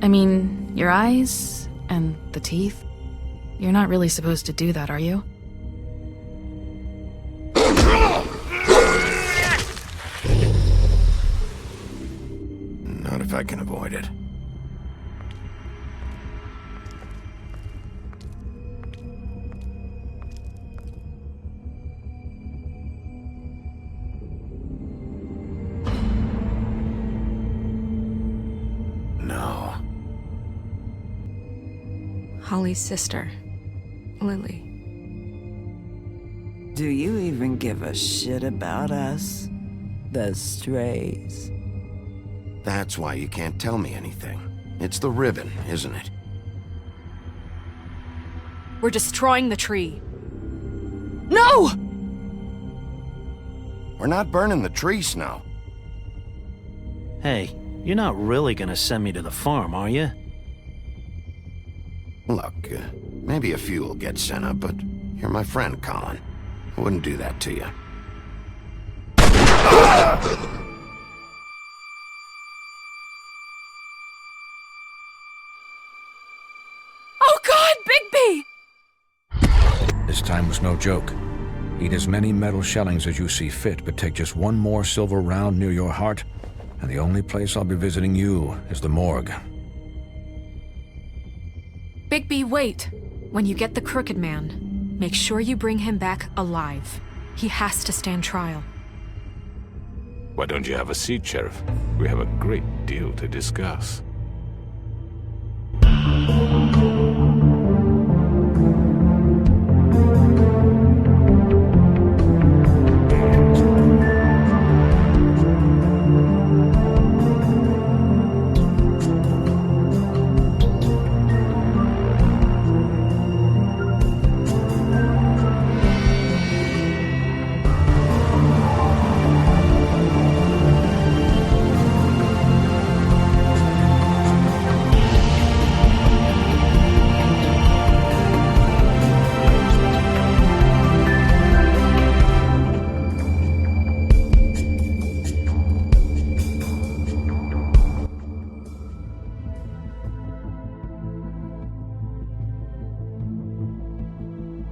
I mean, your eyes and the teeth. You're not really supposed to do that, are you? Not if I can avoid it. No. Holly's sister, Lily. Do you even give a shit about us? The strays. That's why you can't tell me anything. It's the ribbon, isn't it? We're destroying the tree. No! We're not burning the tree, Snow. Hey, you're not really gonna send me to the farm, are you? Look, maybe a few will get sent up, but you're my friend, Colin. I wouldn't do that to you. Oh God, Bigby! This time was no joke. Eat as many metal shellings as you see fit, but take just one more silver round near your heart, and the only place I'll be visiting you is the morgue. Bigby, wait. When you get the Crooked Man, make sure you bring him back alive. He has to stand trial. Why don't you have a seat, Sheriff? We have a great deal to discuss.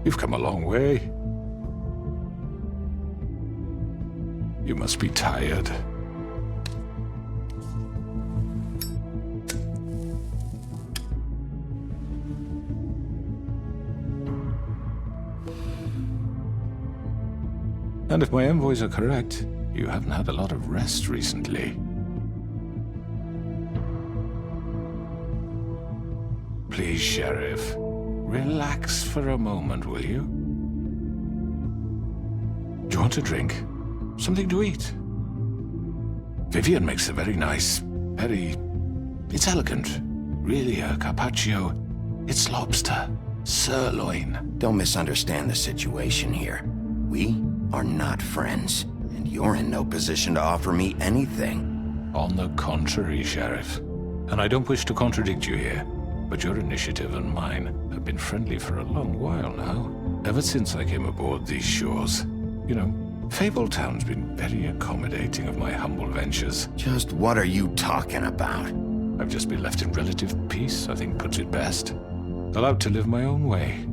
You've come a long way. You must be tired. And if my envoys are correct, you haven't had a lot of rest recently. Please, Sheriff. Relax for a moment, will you? Do you want a drink? Something to eat? Vivian makes a very nice, it's elegant. Really a carpaccio. It's lobster, sirloin. Don't misunderstand the situation here. We are not friends, and you're in no position to offer me anything. On the contrary, Sheriff. And I don't wish to contradict you here, but your initiative and mine have been friendly for a long while now. Ever since I came aboard these shores. You know, Fabletown's been very accommodating of my humble ventures. Just what are you talking about? I've just been left in relative peace, I think puts it best. Allowed to live my own way.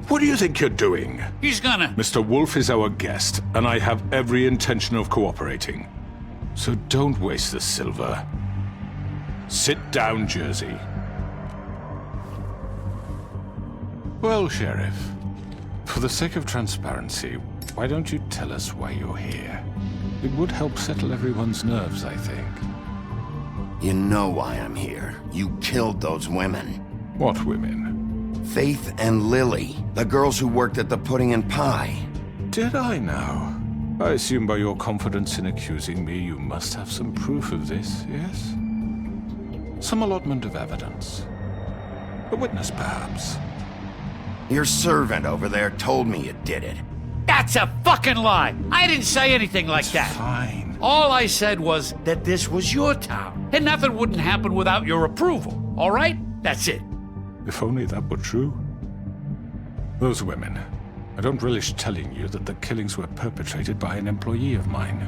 What do you think you're doing? He's gonna... Mr. Wolf is our guest, and I have every intention of cooperating. So don't waste the silver. Sit down, Jersey. Well, Sheriff, for the sake of transparency, why don't you tell us why you're here? It would help settle everyone's nerves, I think. You know why I'm here. You killed those women. What women? Faith and Lily, the girls who worked at the Pudding and Pie. Did I now? I assume by your confidence in accusing me, you must have some proof of this, yes? Some allotment of evidence. A witness, perhaps. Your servant over there told me you did it. That's a fucking lie! I didn't say anything like that. Fine. All I said was that this was your town, and nothing wouldn't happen without your approval, all right? That's it. If only that were true. Those women. I don't relish telling you that the killings were perpetrated by an employee of mine.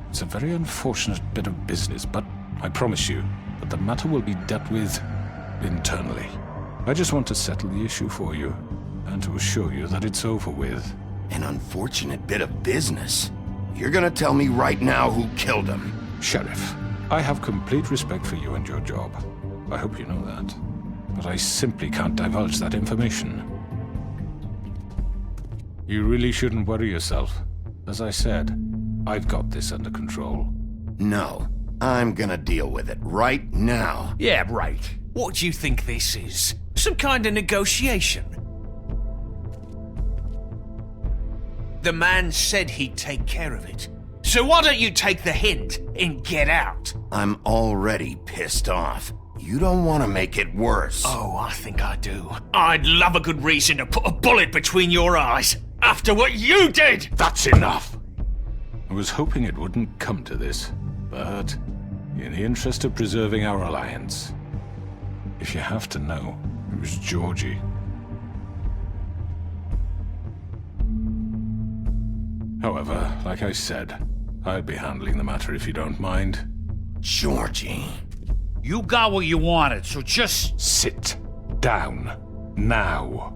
It's a very unfortunate bit of business, but I promise you that the matter will be dealt with internally. I just want to settle the issue for you, and to assure you that it's over with. An unfortunate bit of business? You're gonna tell me right now who killed him? Sheriff, I have complete respect for you and your job. I hope you know that. But I simply can't divulge that information. You really shouldn't worry yourself. As I said, I've got this under control. No, I'm gonna deal with it right now. Yeah, right. What do you think this is? Some kind of negotiation? The man said he'd take care of it. So why don't you take the hint and get out? I'm already pissed off. You don't want to make it worse. Oh, I think I do. I'd love a good reason to put a bullet between your eyes after what you did! That's enough! I was hoping it wouldn't come to this, but in the interest of preserving our alliance, if you have to know, it was Georgie. However, like I said, I'd be handling the matter if you don't mind. Georgie. You got what you wanted, so just... Sit down. Now.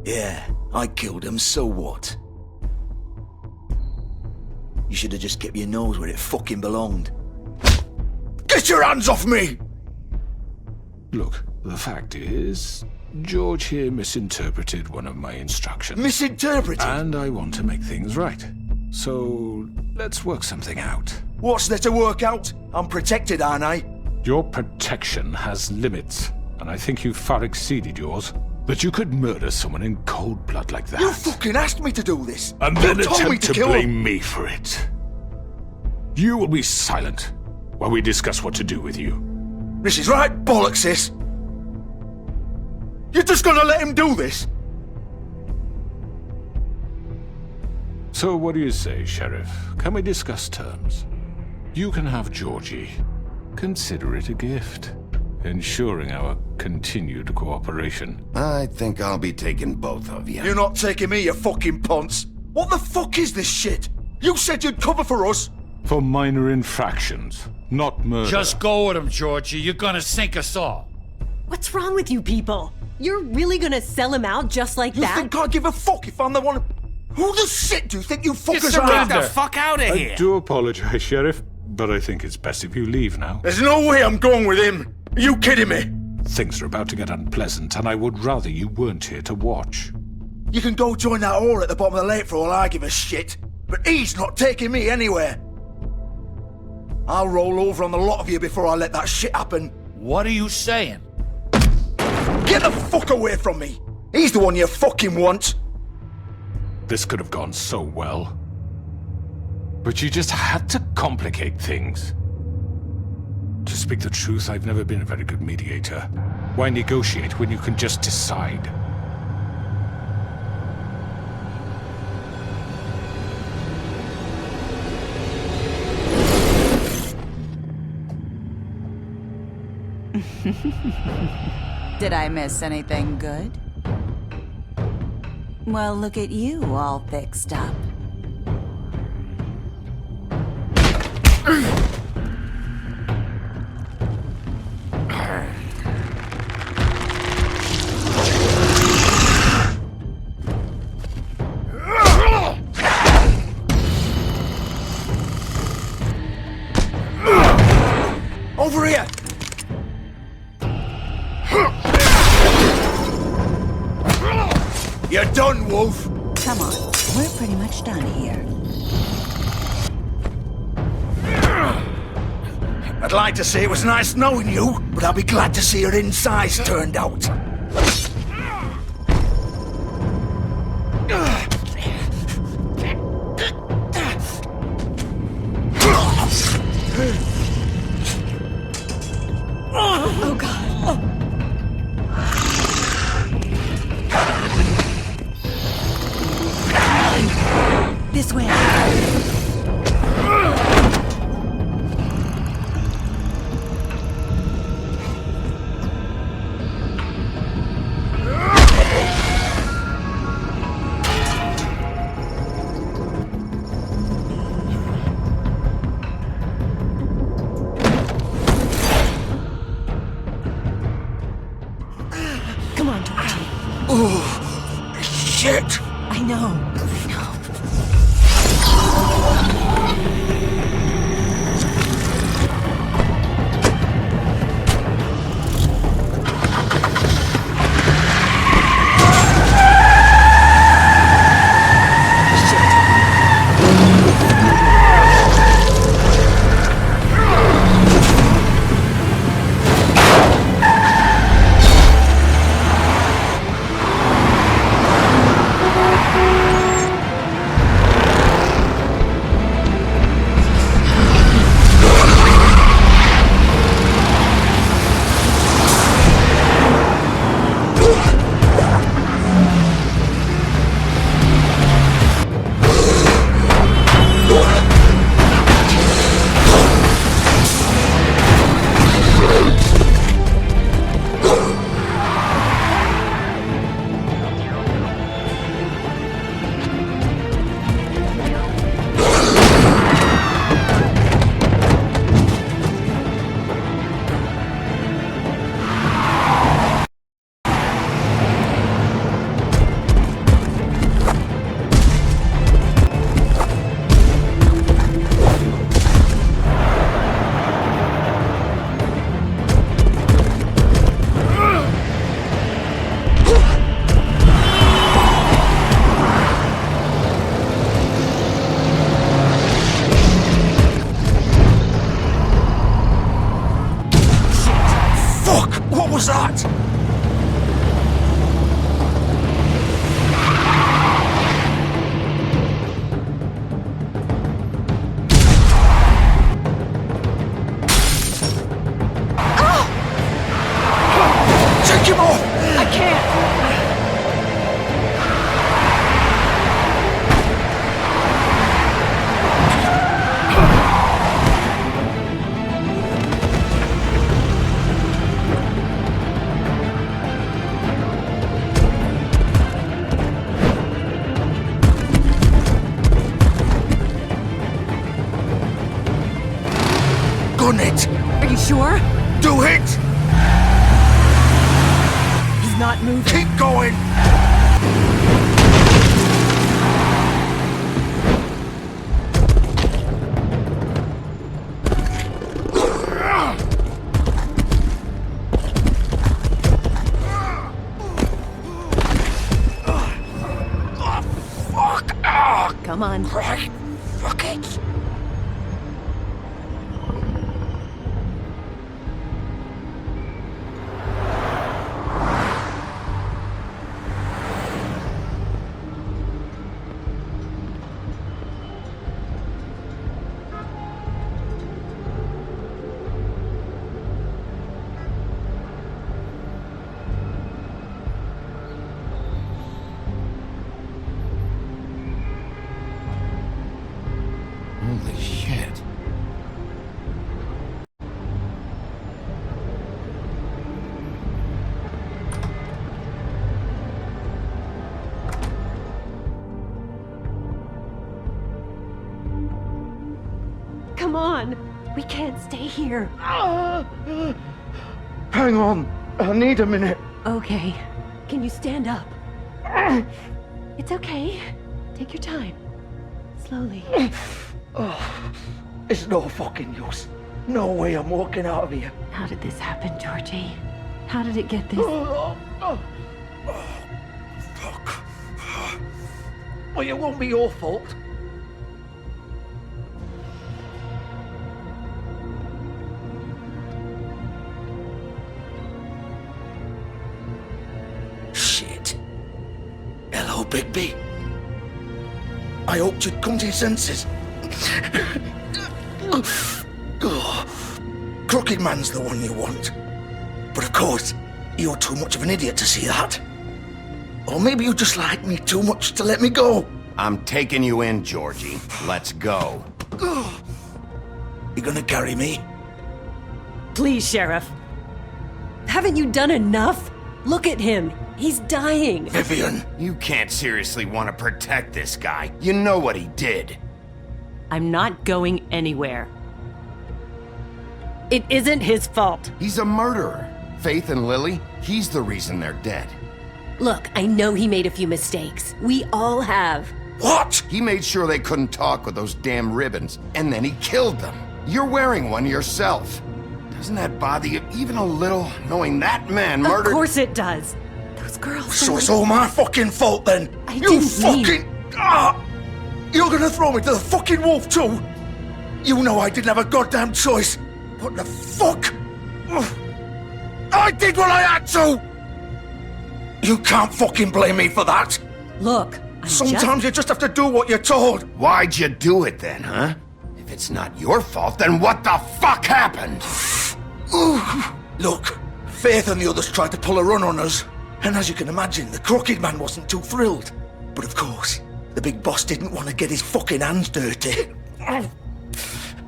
Yeah, I killed him, so what? You should have just kept your nose where it fucking belonged. Get your hands off me! Look, the fact is, George here misinterpreted one of my instructions. Misinterpreted? And I want to make things right. So, let's work something out. What's there to work out? I'm protected, aren't I? Your protection has limits, and I think you've far exceeded yours. That you could murder someone in cold blood like that. You fucking asked me to do this! And then You told me attempt to to kill blame him. me for it. You will be silent while we discuss what to do with you. This is right bollocks, sis! You're just gonna let him do this? So what do you say, Sheriff? Can we discuss terms? You can have Georgie. Consider it a gift, ensuring our continued cooperation. I think I'll be taking both of you. You're not taking me, you fucking ponce! What the fuck is this shit? You said you'd cover for us! For minor infractions, not murder. Just go with him, Georgie. You're gonna sink us all. What's wrong with you people? You're really gonna sell him out just like You that? think I give a fuck if I'm the one... Who the shit do you think you fuckers are? Get the fuck out of here! I do apologize, Sheriff, but I think it's best if you leave now. There's no way I'm going with him! Are you kidding me? Things are about to get unpleasant, and I would rather you weren't here to watch. You can go join that whore at the bottom of the lake for all I give a shit, but he's not taking me anywhere. I'll roll over on the lot of you before I let that shit happen. What are you saying? Get the fuck away from me! He's the one you fucking want! This could have gone so well. But you just had to complicate things. To speak the truth, I've never been a very good mediator. Why negotiate when you can just decide? Did I miss anything good? Well, look at you, all fixed up. Over here! You're done, Wolf! Come on, we're pretty much done here. I'd like to say it was nice knowing you, but I'll be glad to see your insides turned out. Oh, God. This way. was that? Take him off! I can't! Gun it! Are you sure? Do it! He's not moving. Keep going! Come on. Right. Fuck it. Holy shit. Come on. We can't stay here. Hang on. I need a minute. Okay. Can you stand up? It's okay. Take your time. Slowly. Oh, it's no fucking use. No way I'm walking out of here. How did this happen, Georgie? How did it get this? Fuck. Well, it won't be your fault. Shit. Hello, Bigby. I hoped you'd come to your senses. Crooked Man's the one you want. But of course, you're too much of an idiot to see that. Or maybe you just like me too much to let me go. I'm taking you in, Georgie. Let's go. You gonna carry me? Please, Sheriff. Haven't you done enough? Look at him. He's dying. Vivian. You can't seriously want to protect this guy. You know what he did. I'm not going anywhere. It isn't his fault. He's a murderer. Faith and Lily, he's the reason they're dead. Look, I know he made a few mistakes. We all have. What? He made sure they couldn't talk with those damn ribbons, and then he killed them. You're wearing one yourself. Doesn't that bother you even a little, knowing that man murdered— Of course it does. Those girls— So it's all my fucking fault then? I You didn't fucking— You're gonna throw me to the fucking wolf too? You know I didn't have a goddamn choice. What the fuck? I did what I had to! You can't fucking blame me for that. Look, Sometimes you just have to do what you're told. Why'd you do it then, huh? If it's not your fault, then what the fuck happened? Look, Faith and the others tried to pull a run on us. And as you can imagine, the Crooked Man wasn't too thrilled. But of course, the big boss didn't want to get his fucking hands dirty.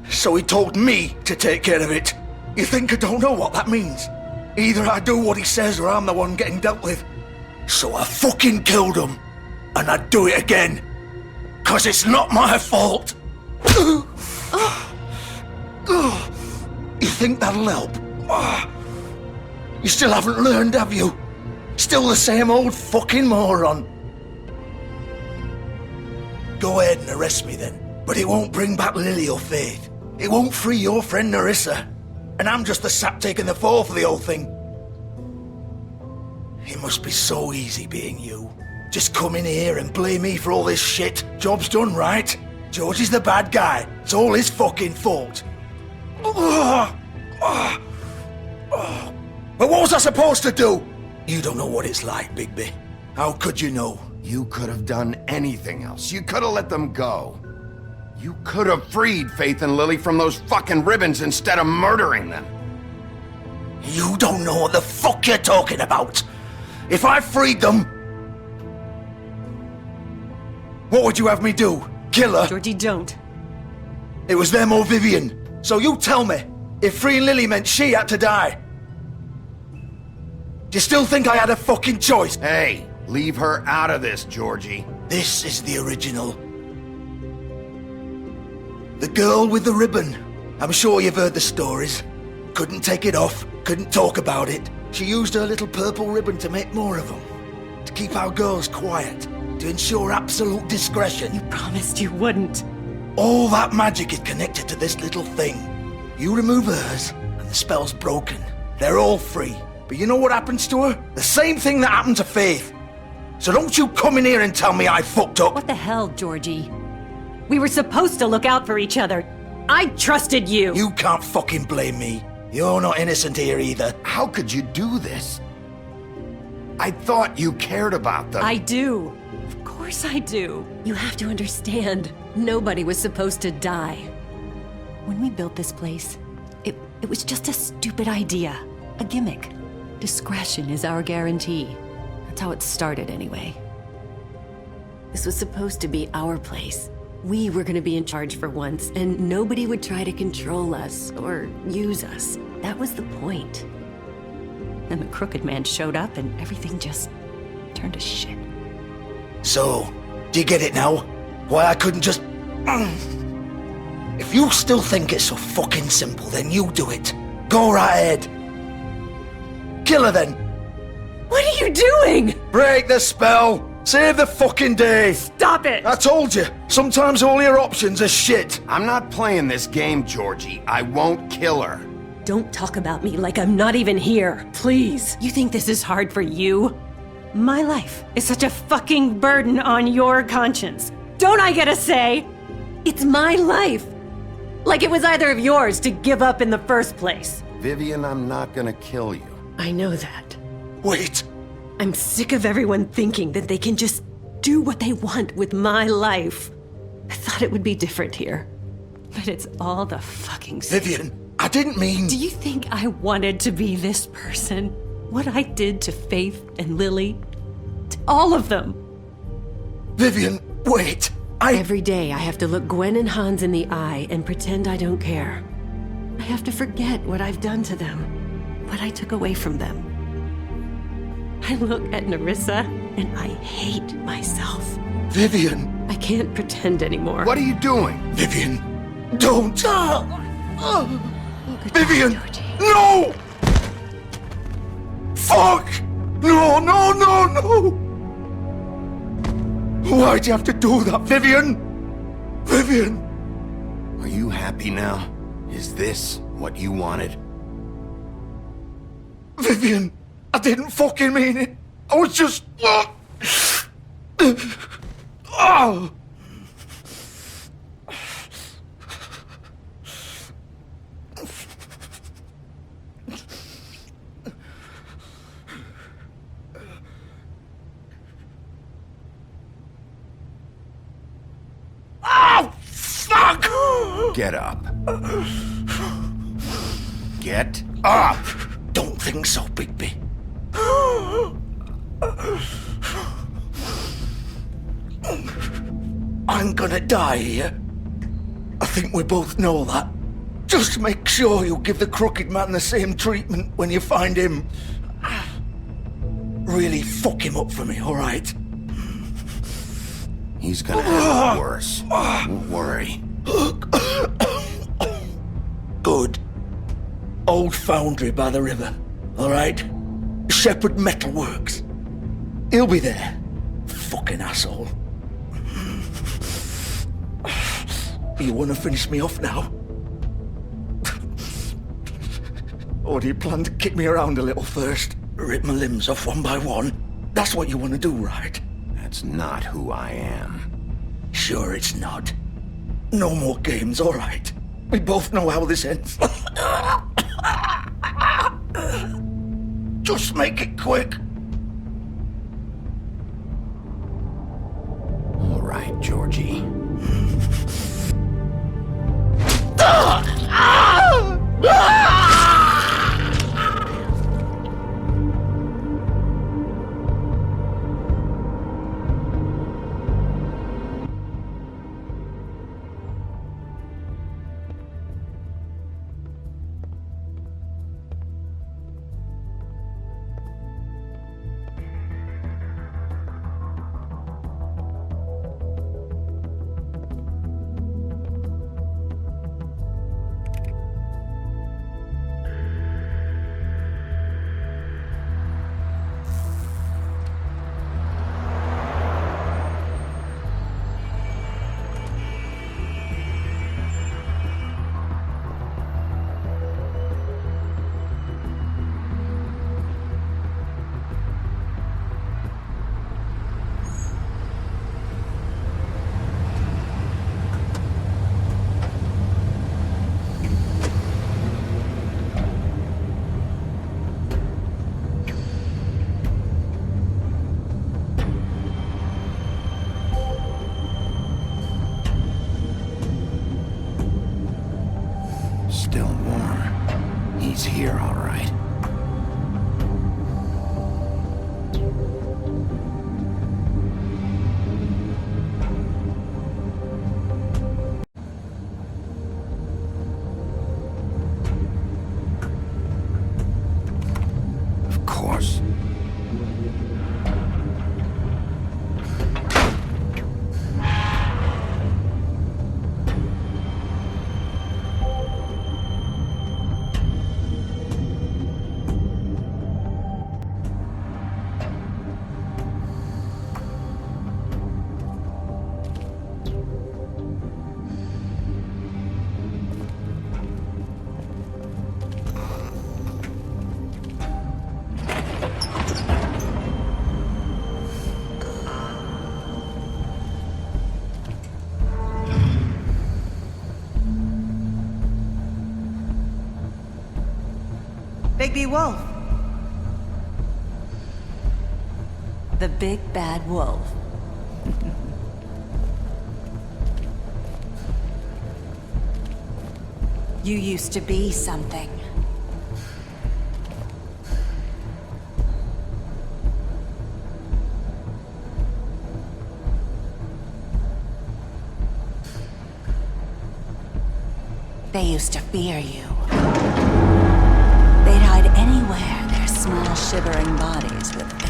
So he told me to take care of it. You think I don't know what that means? Either I do what he says or I'm the one getting dealt with. So I fucking killed him. And I'd do it again. 'Cause it's not my fault. You think that'll help? You still haven't learned, have you? Still the same old fucking moron. Go ahead and arrest me then. But it won't bring back Lily or Faith. It won't free your friend Nerissa. And I'm just the sap taking the fall for the whole thing. It must be so easy being you. Just come in here and blame me for all this shit. Job's done, right? George is the bad guy. It's all his fucking fault. Well, But what was I supposed to do? You don't know what it's like, Bigby. How could you know? You could have done anything else. You could have let them go. You could have freed Faith and Lily from those fucking ribbons instead of murdering them. You don't know what the fuck you're talking about. If I freed them... What would you have me do? Kill her? Georgie, don't. It was them or Vivian. So you tell me, if freeing Lily meant she had to die, do you still think I had a fucking choice? Hey, leave her out of this, Georgie. This is the original. The girl with the ribbon. I'm sure you've heard the stories. Couldn't take it off, couldn't talk about it. She used her little purple ribbon to make more of them. To keep our girls quiet. To ensure absolute discretion. You promised you wouldn't. All that magic is connected to this little thing. You remove hers, and the spell's broken. They're all free. But you know what happens to her? The same thing that happened to Faith. So don't you come in here and tell me I fucked up. What the hell, Georgie? We were supposed to look out for each other. I trusted you. You can't fucking blame me. You're not innocent here either. How could you do this? I thought you cared about them. I do. Of course I do. You have to understand. Nobody was supposed to die. When we built this place, it was just a stupid idea. A gimmick. Discretion is our guarantee. That's how it started anyway. This was supposed to be our place. We were gonna be in charge for once, and nobody would try to control us or use us. That was the point. Then the crooked man showed up and everything just turned to shit. So, do you get it now? Why I couldn't just... If you still think it's so fucking simple, then you do it. Go right ahead. Kill her then. What are you doing? Break the spell. Save the fucking day. Stop it. I told you. Sometimes all your options are shit. I'm not playing this game, Georgie. I won't kill her. Don't talk about me like I'm not even here, please. You think this is hard for you? My life is such a fucking burden on your conscience. Don't I get a say? It's my life. Like it was either of yours to give up in the first place. Vivian, I'm not gonna kill you. I know that. Wait. I'm sick of everyone thinking that they can just do what they want with my life. I thought it would be different here. But it's all the fucking same. Vivian, I didn't mean... Do you think I wanted to be this person? What I did to Faith and Lily? To all of them? Vivian, wait. Every day I have to look Gwen and Hans in the eye and pretend I don't care. I have to forget what I've done to them. What I took away from them. I look at Nerissa and I hate myself. Vivian. I can't pretend anymore. What are you doing? Vivian, don't. Vivian, no! Fuck! No, no, no, no! Why'd you have to do that, Vivian? Vivian! Are you happy now? Is this what you wanted? Vivian, I didn't fucking mean it. I was just... Oh! Oh, fuck! Get up. Get up! Don't think so, Bigby. I'm gonna die here. I think we both know that. Just make sure you give the crooked man the same treatment when you find him. Really fuck him up for me, alright? He's gonna have it worse. Don't worry. Good. Old foundry by the river, alright? Shepherd Metalworks. He'll be there. Fucking asshole. You wanna finish me off now? Or do you plan to kick me around a little first? Rip my limbs off one by one? That's what you wanna do, right? That's not who I am. Sure it's not. No more games, alright? We both know how this ends. Just make it quick. All right, Georgie. Still warm. He's here, all right. Of course. Bigby Wolf. The big bad wolf. You used to be something. They used to fear you. They'd hide anywhere their small, shivering bodies would fit.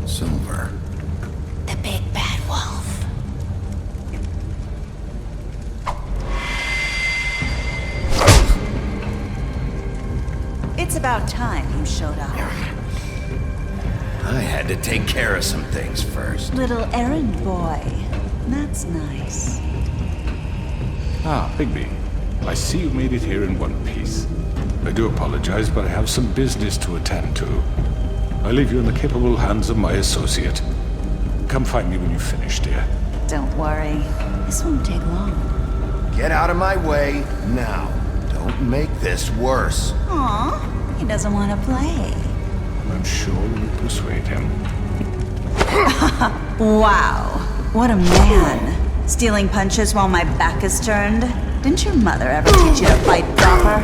Silver. The big bad wolf. It's about time you showed up. I had to take care of some things first. Little errand boy. That's nice. Ah, Bigby. I see you made it here in one piece. I do apologize, but I have some business to attend to. I leave you in the capable hands of my associate. Come find me when you've finished, dear. Don't worry. This won't take long. Get out of my way now. Don't make this worse. Aw, he doesn't want to play. I'm sure you'll persuade him. Wow, what a man. Stealing punches while my back is turned? Didn't your mother ever teach you to fight proper?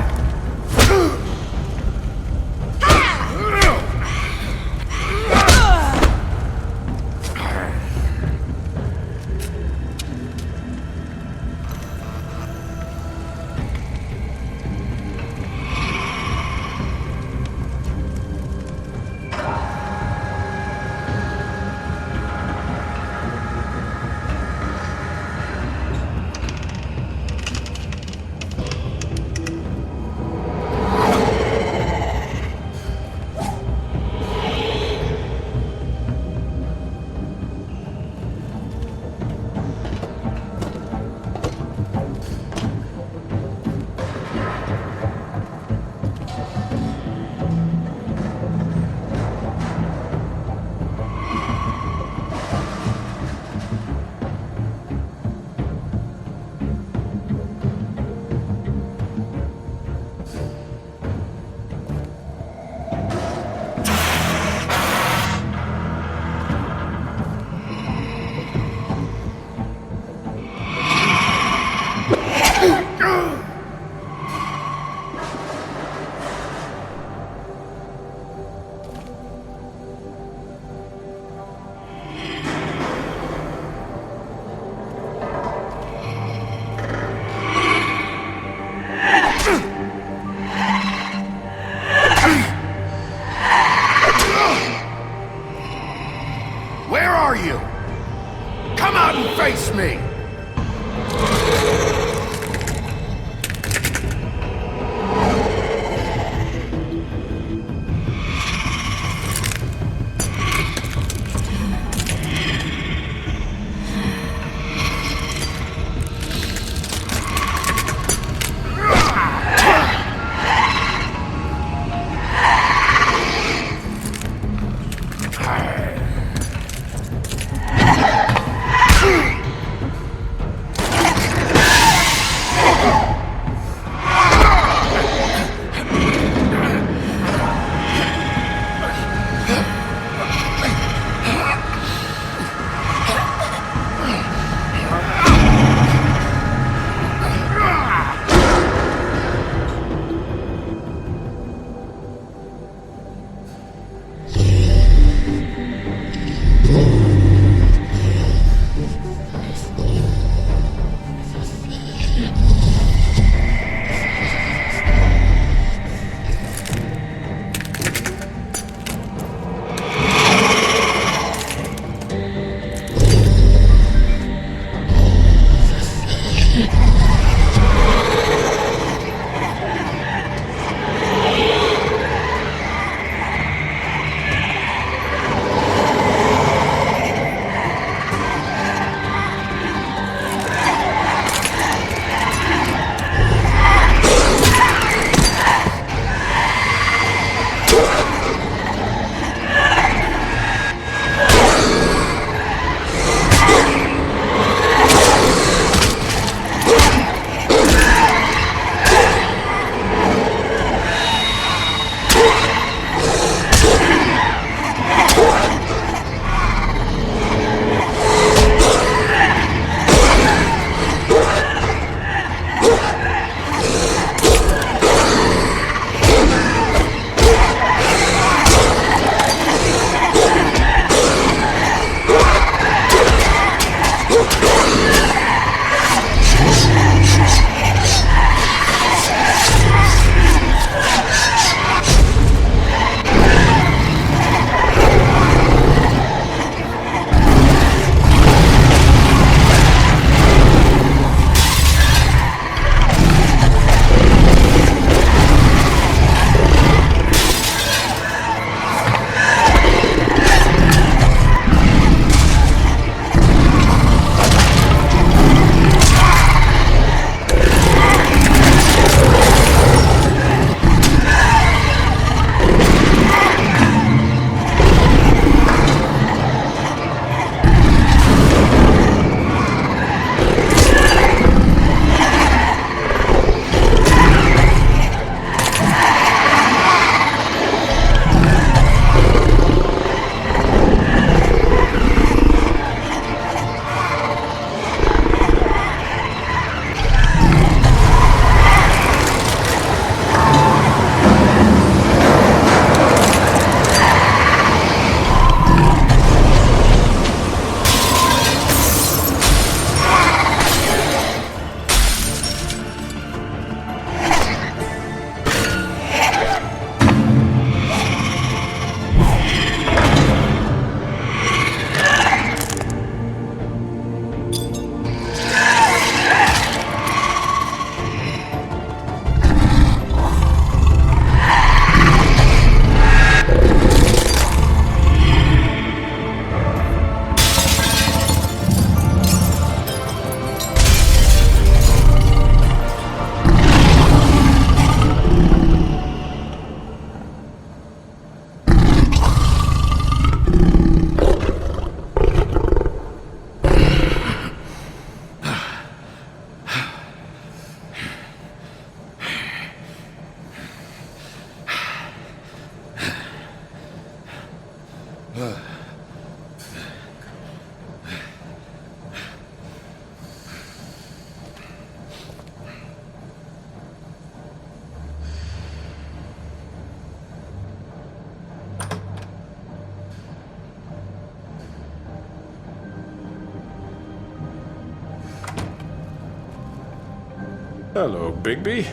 Hello, Bigby.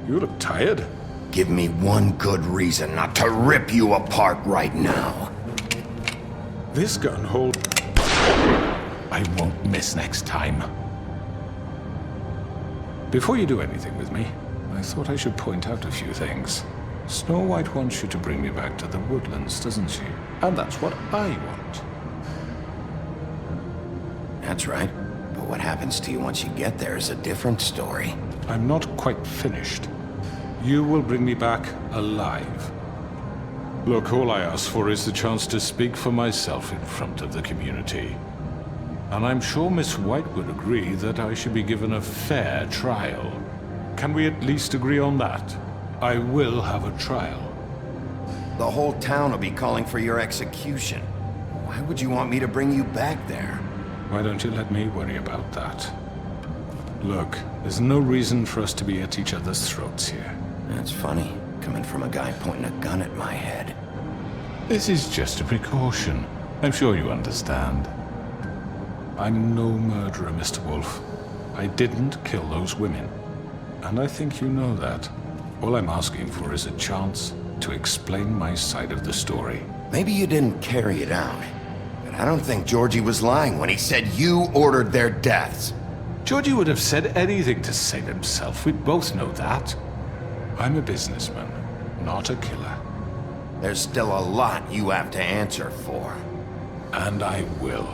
You look tired. Give me one good reason not to rip you apart right now. This gun hold... I won't miss next time. Before you do anything with me, I thought I should point out a few things. Snow White wants you to bring me back to the woodlands, doesn't she? And that's what I want. That's right. But what happens to you once you get there is a different story. I'm not quite finished. You will bring me back alive. Look, all I ask for is the chance to speak for myself in front of the community. And I'm sure Miss White would agree that I should be given a fair trial. Can we at least agree on that? I will have a trial. The whole town will be calling for your execution. Why would you want me to bring you back there? Why don't you let me worry about that? Look, there's no reason for us to be at each other's throats here. That's funny, coming from a guy pointing a gun at my head. This is just a precaution. I'm sure you understand. I'm no murderer, Mr. Wolf. I didn't kill those women. And I think you know that. All I'm asking for is a chance to explain my side of the story. Maybe you didn't carry it out, but I don't think Georgie was lying when he said you ordered their deaths. Georgie would have said anything to save himself. We both know that. I'm a businessman, not a killer. There's still a lot you have to answer for. And I will,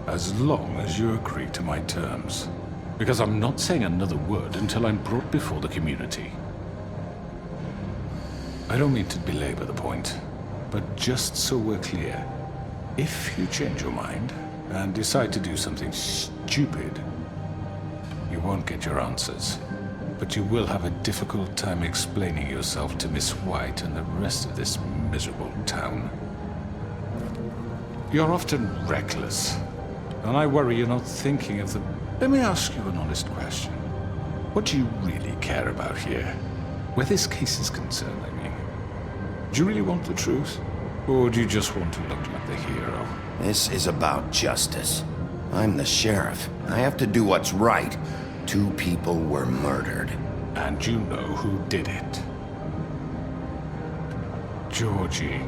as long as you agree to my terms. Because I'm not saying another word until I'm brought before the community. I don't mean to belabor the point, but just so we're clear, if you change your mind and decide to do something stupid, you won't get your answers. But you will have a difficult time explaining yourself to Miss White and the rest of this miserable town. You're often reckless, and I worry you're not thinking of the... Let me ask you an honest question. What do you really care about here? Where this case is concerned, I mean. Do you really want the truth? Or do you just want to look like the hero? This is about justice. I'm the sheriff. I have to do what's right. 2 people were murdered. And you know who did it. Georgie.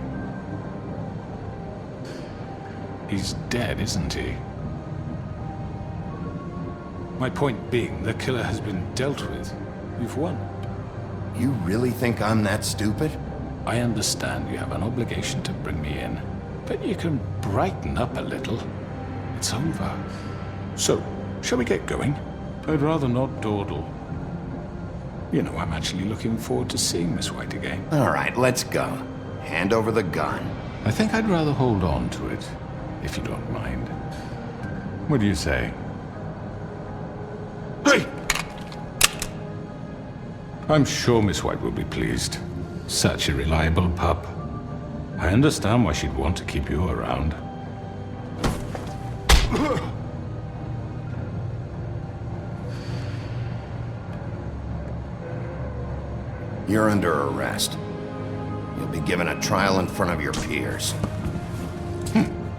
He's dead, isn't he? My point being, the killer has been dealt with. You've won. You really think I'm that stupid? I understand you have an obligation to bring me in, but you can brighten up a little. It's over. So, shall we get going? I'd rather not dawdle. You know, I'm actually looking forward to seeing Miss White again. All right, let's go. Hand over the gun. I think I'd rather hold on to it, if you don't mind. What do you say? Hey! I'm sure Miss White will be pleased. Such a reliable pup. I understand why she'd want to keep you around. You're under arrest. You'll be given a trial in front of your peers.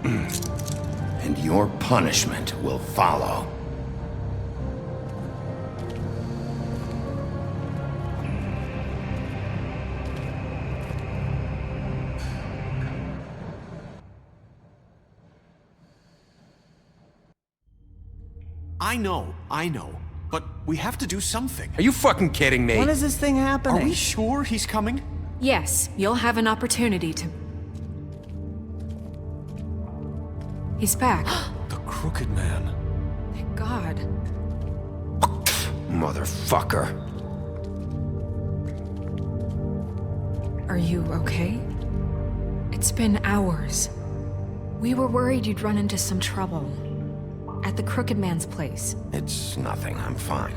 And your punishment will follow. I know. But we have to do something. Are you fucking kidding me? When is this thing happening? Are we sure he's coming? Yes, you'll have an opportunity to... He's back. The Crooked Man. Thank God. Motherfucker. Are you okay? It's been hours. We were worried you'd run into some trouble. At the Crooked Man's place. It's nothing, I'm fine.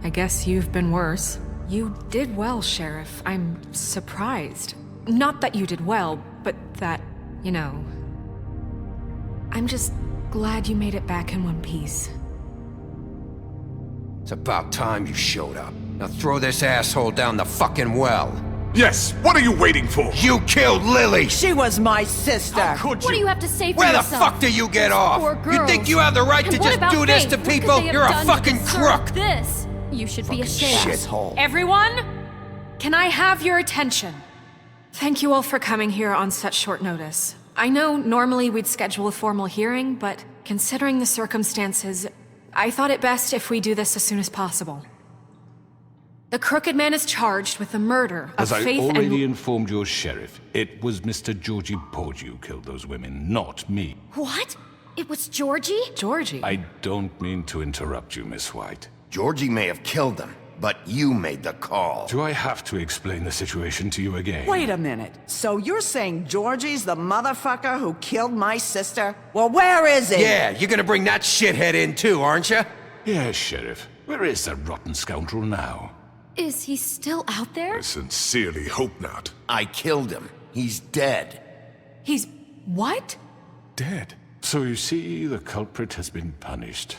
I guess you've been worse. You did well, Sheriff. I'm surprised. Not that you did well, but that, you know... I'm just glad you made it back in one piece. It's about time you showed up. Now throw this asshole down the fucking well. Yes, what are you waiting for? You killed Lily! She was my sister! How could you? What do you have to say for Where yourself? the fuck do you get off? Poor girls. You think you have the right And to what just about do this Faith? to What could people? they have You're a done to fucking deserve crook! This? You should be Fucking ashamed. shithole. Everyone, can I have your attention? Thank you all for coming here on such short notice. I know normally we'd schedule a formal hearing, but considering the circumstances, I thought it best if we do this as soon as possible. The Crooked Man is charged with the murder of As I Faith already and... informed your sheriff, it was Mr. Georgie Porgy who killed those women, not me. What? It was Georgie? Georgie? I don't mean to interrupt you, Miss White. Georgie may have killed them, but you made the call. Do I have to explain the situation to you again? Wait a minute. So you're saying Georgie's the motherfucker who killed my sister? Well, where is he? Yeah, you're gonna bring that shithead in too, aren't you? Yes, Sheriff. Where is that rotten scoundrel now? Is he still out there? I sincerely hope not. I killed him. He's dead. He's... what? Dead. So you see, the culprit has been punished.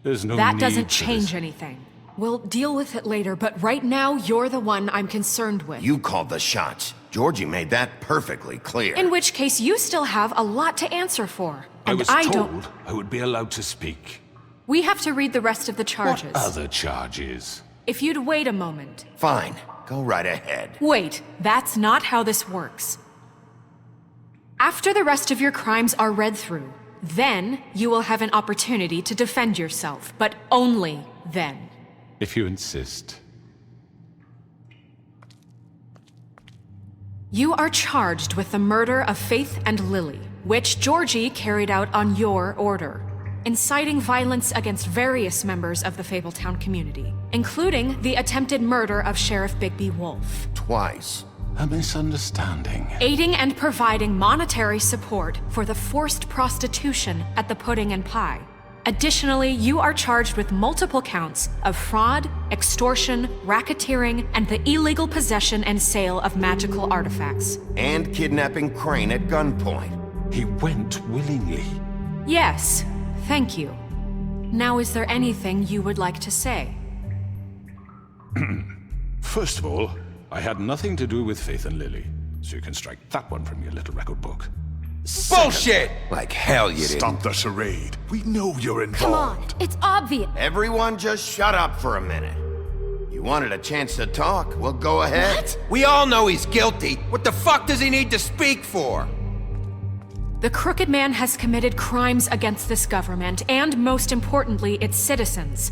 There's no That need doesn't for change this. anything. We'll deal with it later, but right now, you're the one I'm concerned with. You called the shots. Georgie made that perfectly clear. In which case, you still have a lot to answer for. I And was I told don't... I would be allowed to speak. We have to read the rest of the charges. What other charges? If you'd wait a moment. Fine. Go right ahead. Wait, that's not how this works. After the rest of your crimes are read through, then you will have an opportunity to defend yourself, but only then. If you insist. You are charged with the murder of Faith and Lily, which Georgie carried out on your order, inciting violence against various members of the Fabletown community, including the attempted murder of Sheriff Bigby Wolf. Twice. A misunderstanding. Aiding and providing monetary support for the forced prostitution at the Pudding and Pie. Additionally, you are charged with multiple counts of fraud, extortion, racketeering, and the illegal possession and sale of magical artifacts. And kidnapping Crane at gunpoint. He went willingly. Yes, thank you. Now, is there anything you would like to say? First of all, I had nothing to do with Faith and Lily, so you can strike that one from your little record book. Bullshit! Like hell you didn't. Stop the charade. We know you're involved. Come on, it's obvious. Everyone just shut up for a minute. You wanted a chance to talk, well go ahead. What? We all know he's guilty. What the fuck does he need to speak for? The Crooked Man has committed crimes against this government, and most importantly, its citizens.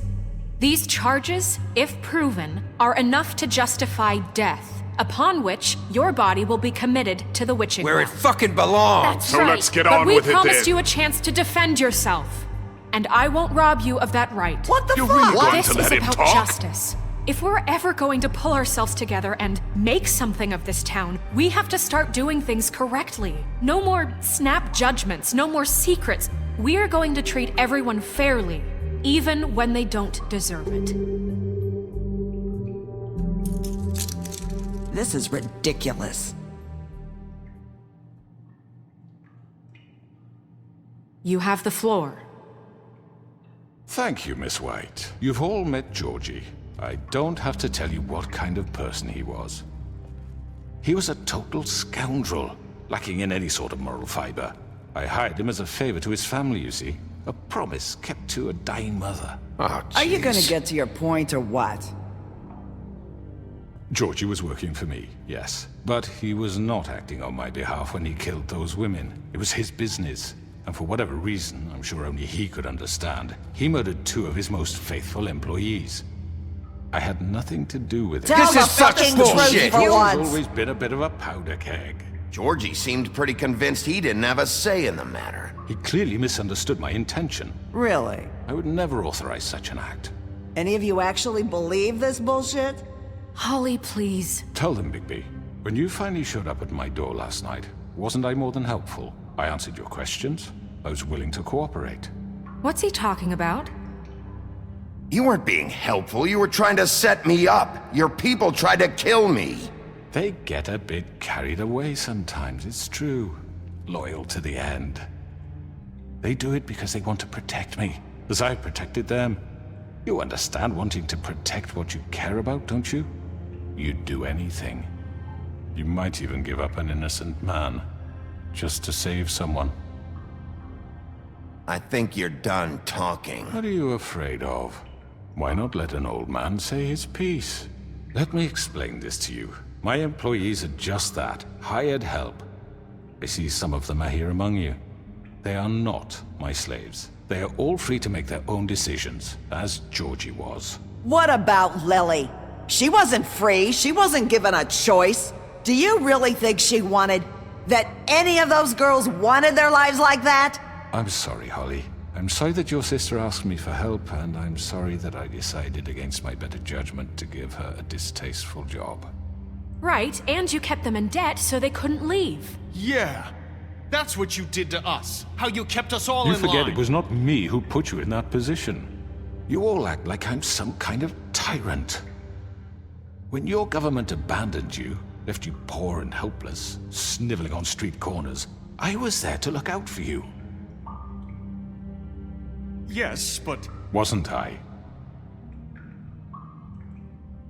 These charges, if proven, are enough to justify death, upon which your body will be committed to the witching Where it well. fucking belongs. That's So right. let's get but on we with it promised then. you a chance to defend yourself, and I won't rob you of that right. What the You're fuck? really going This to is let him about talk? justice. If we're ever going to pull ourselves together and make something of this town, we have to start doing things correctly. No more snap judgments, no more secrets. We are going to treat everyone fairly, even when they don't deserve it. This is ridiculous. You have the floor. Thank you, Miss White. You've all met Georgie. I don't have to tell you what kind of person he was. He was a total scoundrel, lacking in any sort of moral fiber. I hired him as a favor to his family, you see. A promise kept to a dying mother. Oh, Are you gonna jeez. get to your point or what? Georgie was working for me, yes. But he was not acting on my behalf when he killed those women. It was his business. And for whatever reason, I'm sure only he could understand, he murdered 2 of his most faithful employees. I had nothing to do with it. Tell This the is such fucking bullshit. truth for He's once. always been a bit of a powder keg. Georgie seemed pretty convinced he didn't have a say in the matter. He clearly misunderstood my intention. Really? I would never authorize such an act. Any of you actually believe this bullshit? Holly, please. Tell them, Bigby. When you finally showed up at my door last night, wasn't I more than helpful? I answered your questions. I was willing to cooperate. What's he talking about? You weren't being helpful, you were trying to set me up. Your people tried to kill me. They get a bit carried away sometimes, it's true. Loyal to the end. They do it because they want to protect me, as I've protected them. You understand wanting to protect what you care about, don't you? You'd do anything. You might even give up an innocent man, just to save someone. I think you're done talking. What are you afraid of? Why not let an old man say his piece? Let me explain this to you. My employees are just that, hired help. I see some of them are here among you. They are not my slaves. They are all free to make their own decisions, as Georgie was. What about Lily? She wasn't free. She wasn't given a choice. Do you really think she wanted... that any of those girls wanted their lives like that? I'm sorry, Holly. I'm sorry that your sister asked me for help, and I'm sorry that I decided against my better judgment to give her a distasteful job. Right, and you kept them in debt so they couldn't leave. Yeah. That's what you did to us. How you kept us all in line. You forget it was not me who put you in that position. You all act like I'm some kind of tyrant. When your government abandoned you, left you poor and helpless, sniveling on street corners, I was there to look out for you. Yes, but... Wasn't I?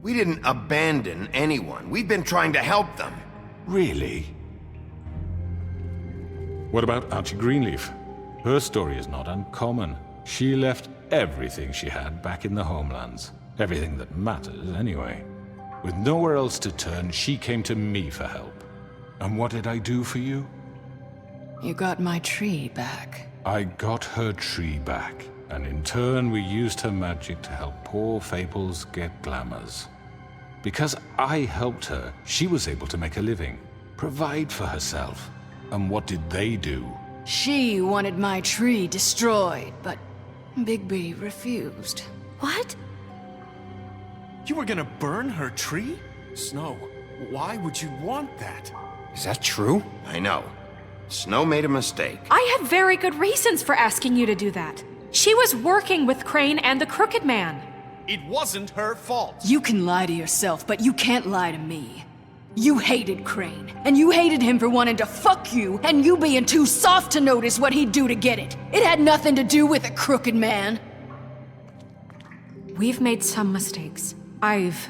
We didn't abandon anyone. We've been trying to help them. Really? What about Auntie Greenleaf? Her story is not uncommon. She left everything she had back in the homelands. Everything that matters, anyway. With nowhere else to turn, she came to me for help. And what did I do for you? You got my tree back. I got her tree back, and in turn we used her magic to help poor Fables get glamours. Because I helped her, she was able to make a living, provide for herself. And what did they do? She wanted my tree destroyed, but Bigby refused. What? You were gonna burn her tree? Snow, why would you want that? Is that true? I know. Snow made a mistake. I had very good reasons for asking you to do that. She was working with Crane and the Crooked Man. It wasn't her fault. You can lie to yourself, but you can't lie to me. You hated Crane, and you hated him for wanting to fuck you, and you being too soft to notice what he'd do to get it. It had nothing to do with the Crooked Man. We've made some mistakes. I've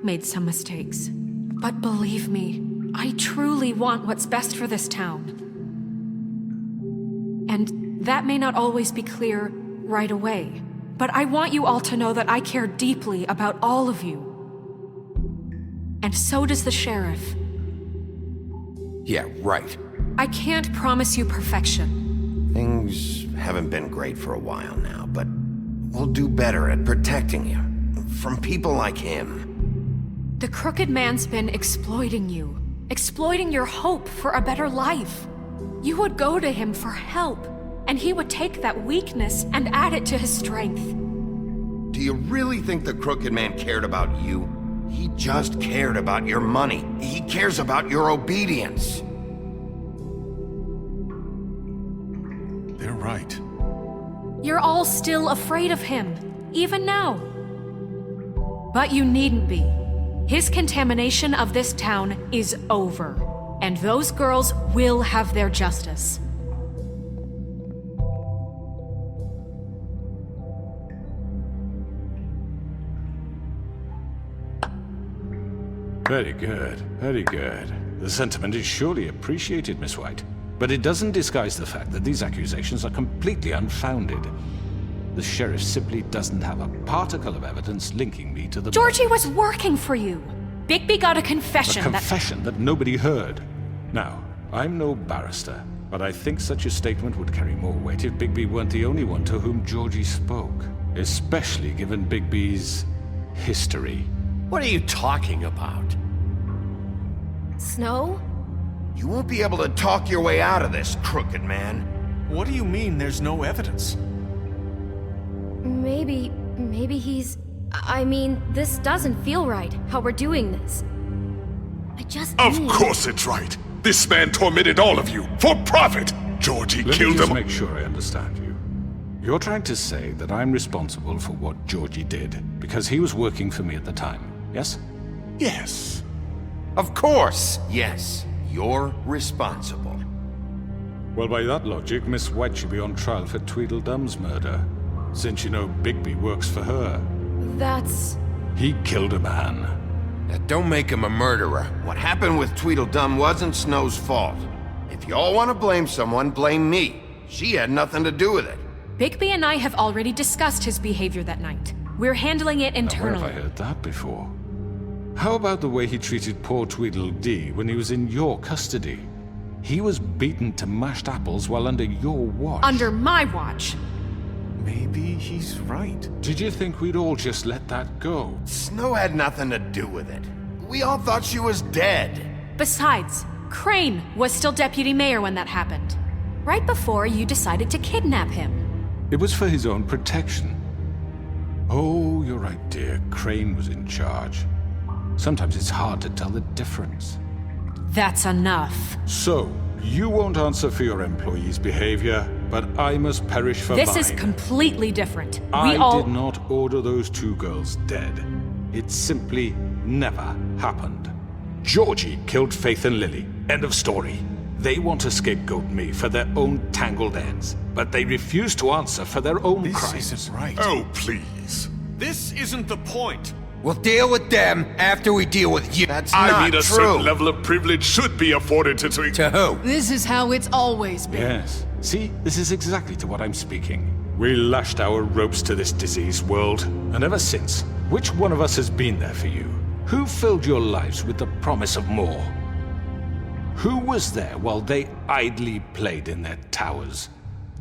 made some mistakes. But believe me, I truly want what's best for this town. And that may not always be clear right away, but I want you all to know that I care deeply about all of you. And so does the sheriff. Yeah, right. I can't promise you perfection. Things haven't been great for a while now, but we'll do better at protecting you. From people like him. The Crooked Man's been exploiting you. Exploiting your hope for a better life. You would go to him for help, and he would take that weakness and add it to his strength. Do you really think the Crooked Man cared about you? He just cared about your money. He cares about your obedience. They're right. You're all still afraid of him, even now. But you needn't be. His contamination of this town is over, and those girls will have their justice. Very good, very good. The sentiment is surely appreciated, Miss White. But it doesn't disguise the fact that these accusations are completely unfounded. The sheriff simply doesn't have a particle of evidence linking me to the... Georgie was working for you. Bigby got a confession that nobody heard. Now, I'm no barrister, but I think such a statement would carry more weight if Bigby weren't the only one to whom Georgie spoke. Especially given Bigby's history. What are you talking about? Snow? You won't be able to talk your way out of this, Crooked Man. What do you mean there's no evidence? Maybe he's... I mean, this doesn't feel right, how we're doing this. Of course it's right. This man tormented all of you, for profit! Georgie killed Let him. me just make sure I understand you. You're trying to say that I'm responsible for what Georgie did, because he was working for me at the time, yes? Yes. Of course, yes. You're responsible. Well, by that logic, Miss White should be on trial for Tweedledum's murder, since you know Bigby works for her. That's... He killed a man. That don't make him a murderer. What happened with Tweedledum wasn't Snow's fault. If y'all want to blame someone, blame me. She had nothing to do with it. Bigby and I have already discussed his behavior that night. We're handling it Where internally. have I heard that before? How about the way he treated poor Tweedledee when he was in your custody? He was beaten to mashed apples while under your watch. Under my watch. Maybe he's right. Did you think we'd all just let that go? Snow had nothing to do with it. We all thought she was dead. Besides, Crane was still deputy mayor when that happened. Right before you decided to kidnap him. It was for his own protection. Oh, you're right, dear. Crane was in charge. Sometimes it's hard to tell the difference. That's enough. So, you won't answer for your employees' behavior, but I must perish for mine. This is completely different. I did not order those two girls dead. It simply never happened. Georgie killed Faith and Lily. End of story. They want to scapegoat me for their own tangled ends, but they refuse to answer for their own crimes. This isn't right. Oh, please. This isn't the point. We'll deal with them after we deal with you. That's I not mean, a true. certain level of privilege should be afforded to... To who? This is how it's always been. Yes. See, this is exactly to what I'm speaking. We lashed our ropes to this diseased world, and ever since, which one of us has been there for you? Who filled your lives with the promise of more? Who was there while they idly played in their towers,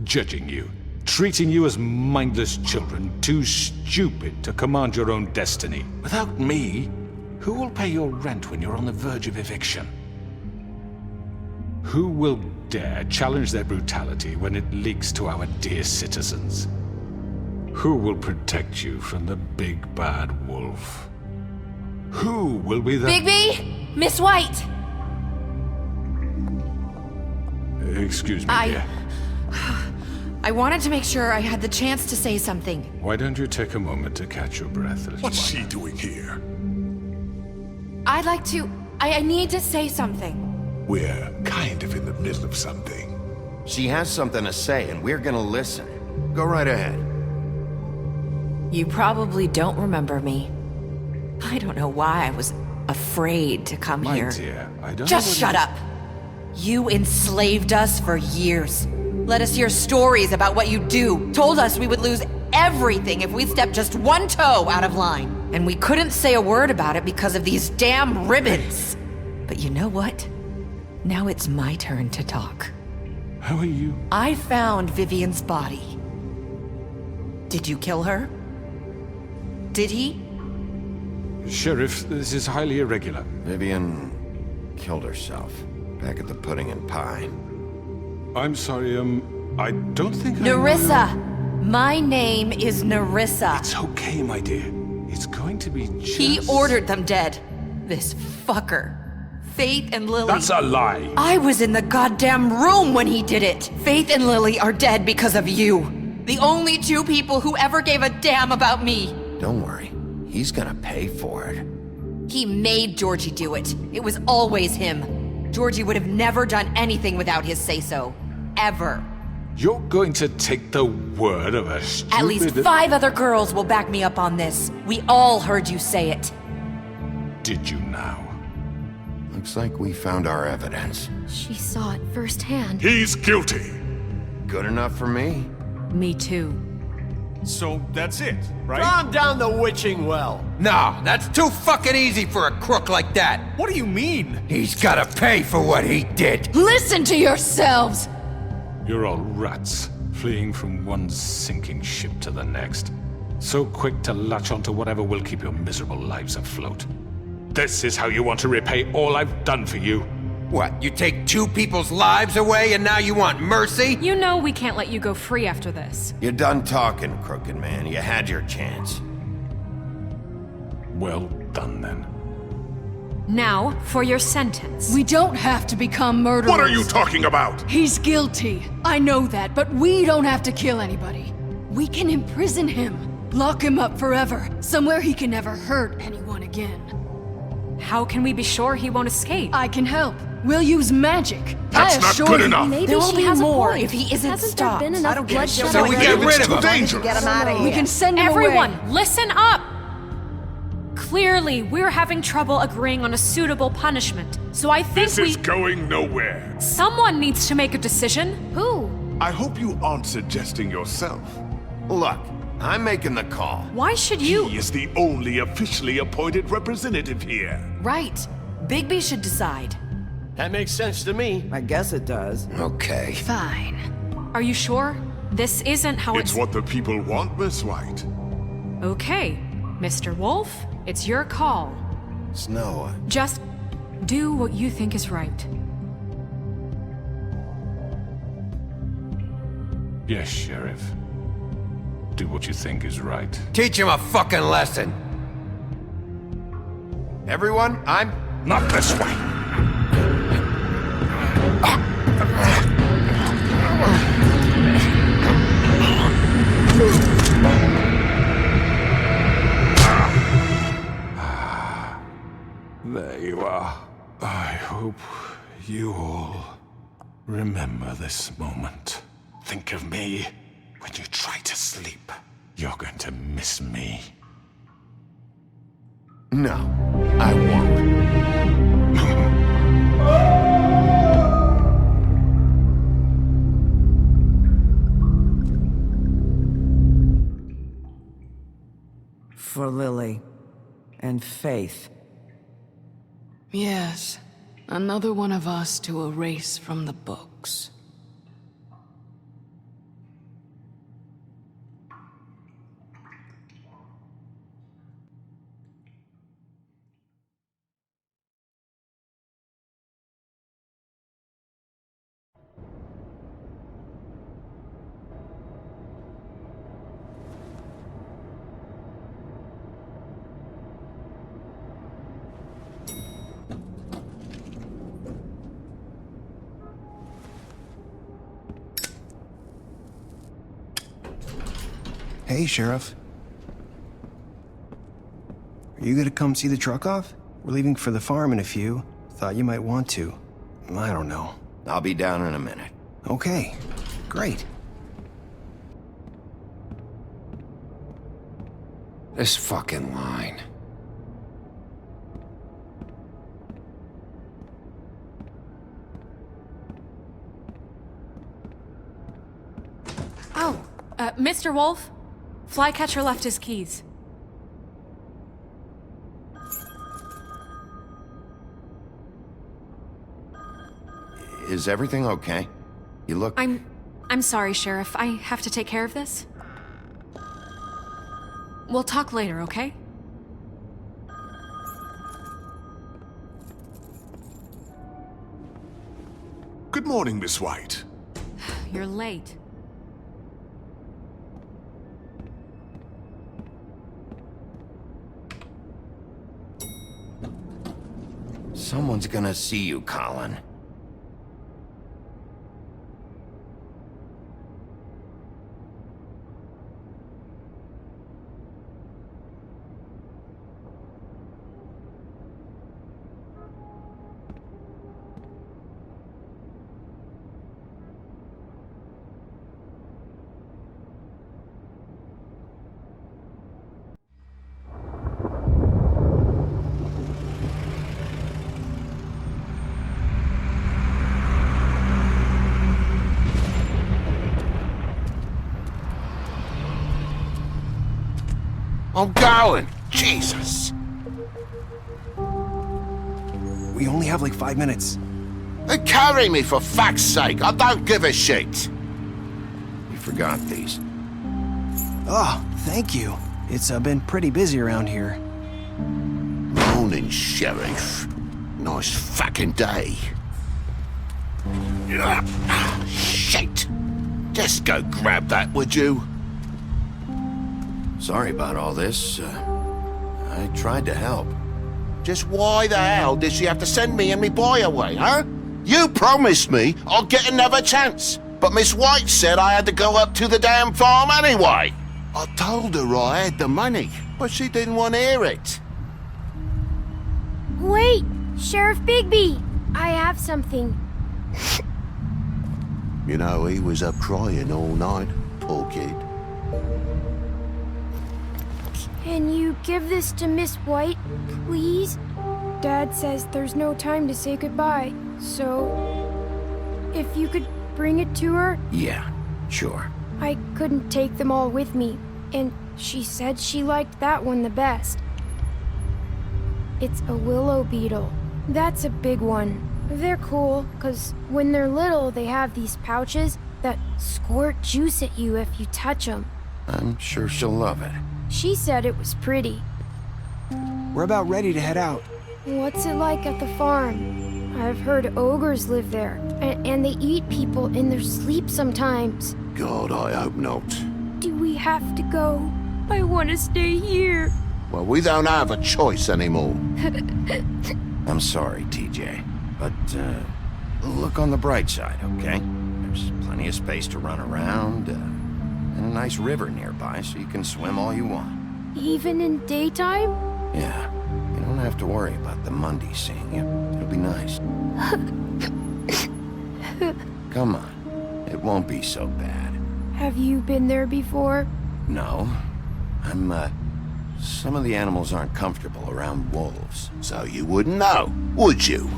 judging you, treating you as mindless children, too stupid to command your own destiny? Without me, who will pay your rent when you're on the verge of eviction? Who will dare challenge their brutality when it leaks to our dear citizens? Who will protect you from the big bad wolf? Who will be the... Bigby! Miss White! Excuse me, dear. I wanted to make sure I had the chance to say something. Why don't you take a moment to catch your breath, little What's one? she doing here? I'd like to... I need to say something. We're kind of in the middle of something. She has something to say, and we're gonna listen. Go right ahead. You probably don't remember me. I don't know why I was afraid to come My here. dear, I don't Just know shut up! You enslaved us for years. Let us hear stories about what you do. Told us we would lose everything if we stepped just one toe out of line. And we couldn't say a word about it because of these damn ribbons. But you know what? Now it's my turn to talk. How are you? I found Vivian's body. Did you kill her? Did he? Sheriff, this is highly irregular. Vivian killed herself back at the Pudding and Pie. I'm sorry, I don't think Nerissa! My name is Nerissa. It's okay, my dear. It's going to be just... He ordered them dead. This fucker. Faith and Lily... That's a lie! I was in the goddamn room when he did it! Faith and Lily are dead because of you. The only two people who ever gave a damn about me. Don't worry. He's gonna pay for it. He made Georgie do it. It was always him. Georgie would have never done anything without his say-so. Ever. You're going to take the word of a stupid... At least 5 other girls will back me up on this. We all heard you say it. Did you now? Looks like we found our evidence. She saw it firsthand. He's guilty. Good enough for me? Me too. So that's it, right? Calm down the witching well. No, that's too fucking easy for a crook like that. What do you mean? He's gotta pay for what he did. Listen to yourselves! You're all rats, fleeing from one sinking ship to the next. So quick to latch onto whatever will keep your miserable lives afloat. This is how you want to repay all I've done for you? What, you take 2 people's lives away and now you want mercy? You know we can't let you go free after this. You're done talking, crooked man. You had your chance. Well done, then. Now, for your sentence. We don't have to become murderers. What are you talking about? He's guilty. I know that, but we don't have to kill anybody. We can imprison him. Lock him up forever. Somewhere he can never hurt anyone again. How can we be sure he won't escape? I can help. We'll use magic. That's I not assure good you. enough. Maybe There will she be has more a point. if he isn't Hasn't stopped. there been enough bloodshed? So we get rid of him. Dangerous. Get him out of here. We can send him Everyone, away. listen up! Clearly, we're having trouble agreeing on a suitable punishment. So I think This is going nowhere. someone needs to make a decision. Who? I hope you aren't suggesting yourself. Look, I'm making the call. Why should you? He is the only officially appointed representative here. Right. Bigby should decide. That makes sense to me. I guess it does. Okay. Fine. Are you sure? This isn't how It's what the people want, Miss White. Okay, Mr. Wolf, it's your call. Snow. Just do what you think is right. Yes, Sheriff. Do what you think is right. Teach him a fucking lesson. Everyone, I'm... Not this way. There you are. I hope you all remember this moment. Think of me when you try to sleep. You're going to miss me. No, I won't. For Lily and Faith. Yes, another one of us to erase from the books. Hey, Sheriff. Are you gonna come see the truck off? We're leaving for the farm in a few. Thought you might want to. I don't know. I'll be down in a minute. Okay, great. This fucking line. Oh, Mr. Wolf? Flycatcher left his keys. Is everything okay? You look... I'm sorry, Sheriff. I have to take care of this. We'll talk later, okay? Good morning, Miss White. You're late. Someone's gonna see you, Colin. I'm going! Jesus! We only have like 5 minutes. Then carry me for fuck's sake! I don't give a shit! You forgot these. Oh, thank you. It's been pretty busy around here. Morning, Sheriff. Nice fucking day. Shit! Just go grab that, would you? Sorry about all this. I tried to help. Just why the hell did she have to send me and me boy away, huh? You promised me I'd get another chance, but Miss White said I had to go up to the damn farm anyway. I told her I had the money, but she didn't want to hear it. Wait! Sheriff Bigby! I have something. You know, he was up crying all night, poor kid. Can you give this to Miss White, please? Dad says there's no time to say goodbye, so... if you could bring it to her? Yeah, sure. I couldn't take them all with me. and she said she liked that one the best. It's a willow beetle. That's a big one. They're cool, 'cause when they're little, they have these pouches that squirt juice at you if you touch them. I'm sure she'll love it. She said it was pretty. We're about ready to head out. What's it like at the farm? I've heard ogres live there, and they eat people in their sleep sometimes. God, I hope not. Do we have to go? I want to stay here. Well, we don't have a choice anymore. I'm sorry, TJ, but look on the bright side, okay? There's plenty of space to run around, and a nice river nearby so you can swim all you want. Even in daytime? Yeah, you don't have to worry about the Mundies seeing you. It'll be nice. Come on, it won't be so bad. Have you been there before? No, some of the animals aren't comfortable around wolves. So you wouldn't know, would you?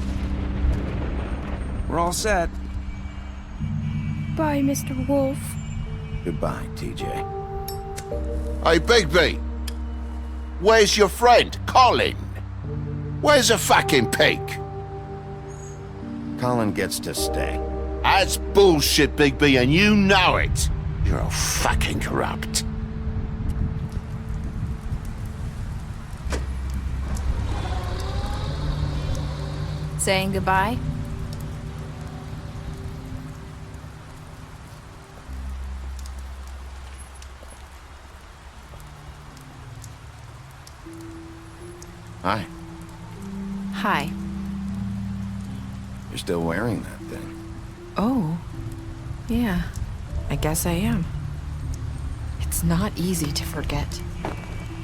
We're all set. Bye, Mr. Wolf. Goodbye, TJ. Hey, Bigby! Where's your friend, Colin? Where's the fucking pig? Colin gets to stay. That's bullshit, Bigby, and you know it. You're all fucking corrupt. Saying goodbye? Hi. Hi. You're still wearing that thing. Oh. Yeah. I guess I am. It's not easy to forget.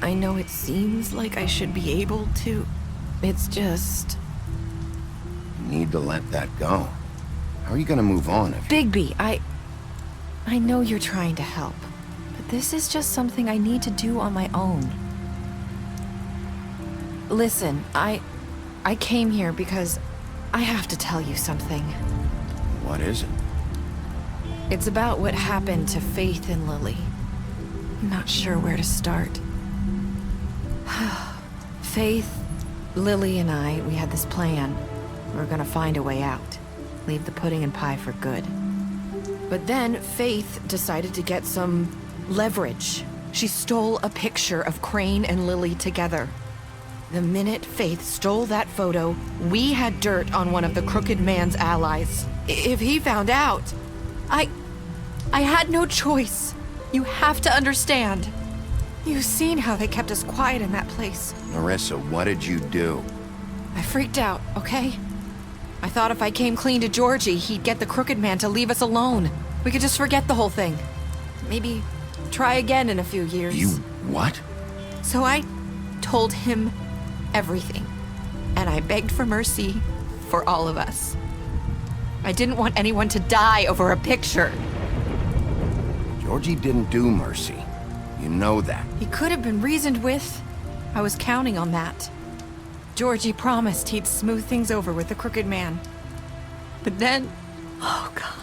I know it seems like I should be able to. It's just... You need to let that go. How are you gonna move on if... Bigby, I know you're trying to help, but this is just something I need to do on my own. Listen, I came here because I have to tell you something. What is it? It's about what happened to Faith and Lily. I'm not sure where to start. Faith, Lily, and I, we had this plan. We were gonna find a way out. Leave the pudding and pie for good. But then Faith decided to get some leverage. She stole a picture of Crane and Lily together. The minute Faith stole that photo, we had dirt on one of the Crooked Man's allies. If he found out, I had no choice. You have to understand. You've seen how they kept us quiet in that place. Marissa, what did you do? I freaked out, okay? I thought if I came clean to Georgie, he'd get the Crooked Man to leave us alone. We could just forget the whole thing. Maybe try again in a few years. You what? So I told him everything. And I begged for mercy for all of us. I didn't want anyone to die over a picture. Georgie didn't do mercy. You know that. He could have been reasoned with. I was counting on that. Georgie promised he'd smooth things over with the Crooked Man. But then... Oh, God.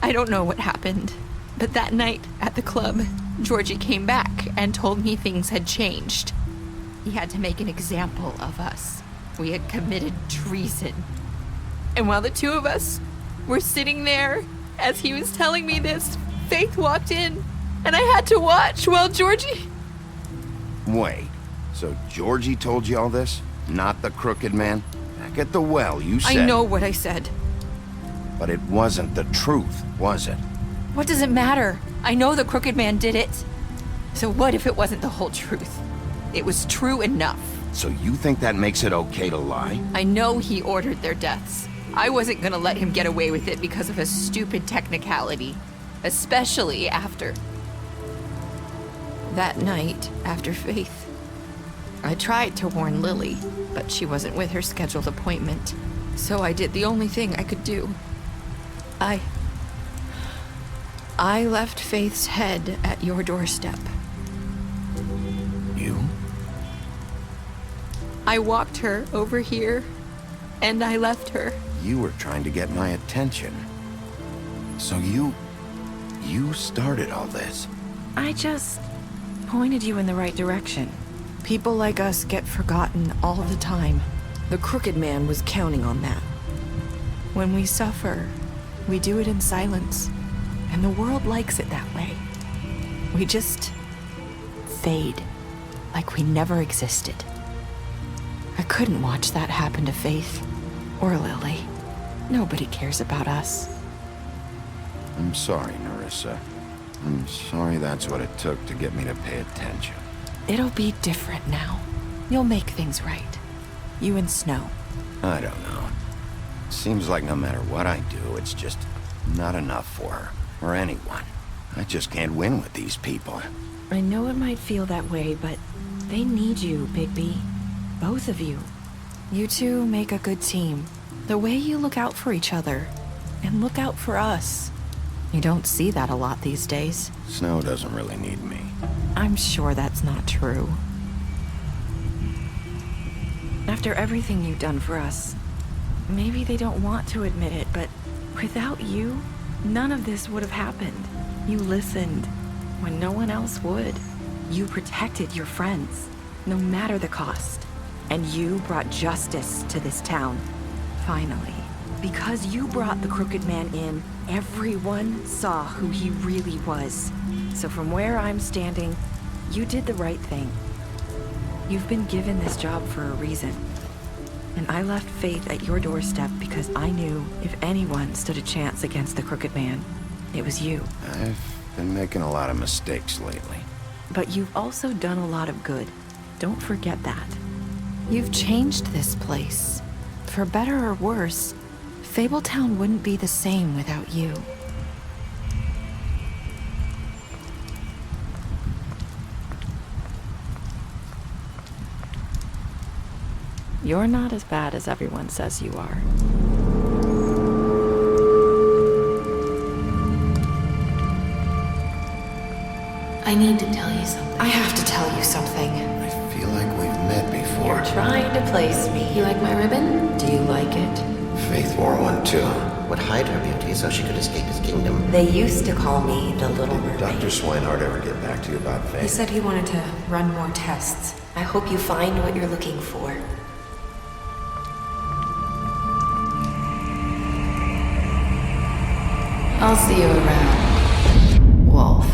I don't know what happened, but that night at the club, Georgie came back and told me things had changed. He had to make an example of us. We had committed treason. And while the two of us were sitting there, as he was telling me this, Faith walked in, and I had to watch while Georgie... Wait, so Georgie told you all this? Not the Crooked Man? Back at the well, you said... I know what I said. But it wasn't the truth, was it? What does it matter? I know the Crooked Man did it. So what if it wasn't the whole truth? It was true enough. So you think that makes it okay to lie? I know he ordered their deaths. I wasn't gonna let him get away with it because of a stupid technicality. Especially after... that night, after Faith. I tried to warn Lily, but she wasn't with her scheduled appointment. So I did the only thing I could do. I left Faith's head at your doorstep. You? I walked her over here, and I left her. You were trying to get my attention. So you started all this. I just pointed you in the right direction. People like us get forgotten all the time. The Crooked Man was counting on that. When we suffer, we do it in silence, and the world likes it that way. We just fade, like we never existed. I couldn't watch that happen to Faith, or Lily. Nobody cares about us. I'm sorry, Nerissa. I'm sorry that's what it took to get me to pay attention. It'll be different now. You'll make things right. You and Snow. I don't know. Seems like no matter what I do, it's just not enough for her, or anyone. I just can't win with these people. I know it might feel that way, but they need you, Bigby. Both of you. You two make a good team. The way you look out for each other, and look out for us. You don't see that a lot these days. Snow doesn't really need me. I'm sure that's not true. After everything you've done for us, maybe they don't want to admit it, but without you, none of this would have happened. You listened when no one else would. You protected your friends, no matter the cost. And you brought justice to this town. Finally. Because you brought the Crooked Man in, everyone saw who he really was. So from where I'm standing, you did the right thing. You've been given this job for a reason. And I left Faith at your doorstep because I knew if anyone stood a chance against the Crooked Man, it was you. I've been making a lot of mistakes lately. But you've also done a lot of good. Don't forget that. You've changed this place. For better or worse, Fabletown wouldn't be the same without you. You're not as bad as everyone says you are. I need to tell you something. I have to tell you something. I feel like we've met before. You're trying to place me. You like my ribbon? Do you like it? Faith wore one too. Would hide her beauty so she could escape his kingdom. They used to call me the Little Mermaid. Did Dr. Swinehart ever get back to you about Faith? He said he wanted to run more tests. I hope you find what you're looking for. I'll see you around, Wolf.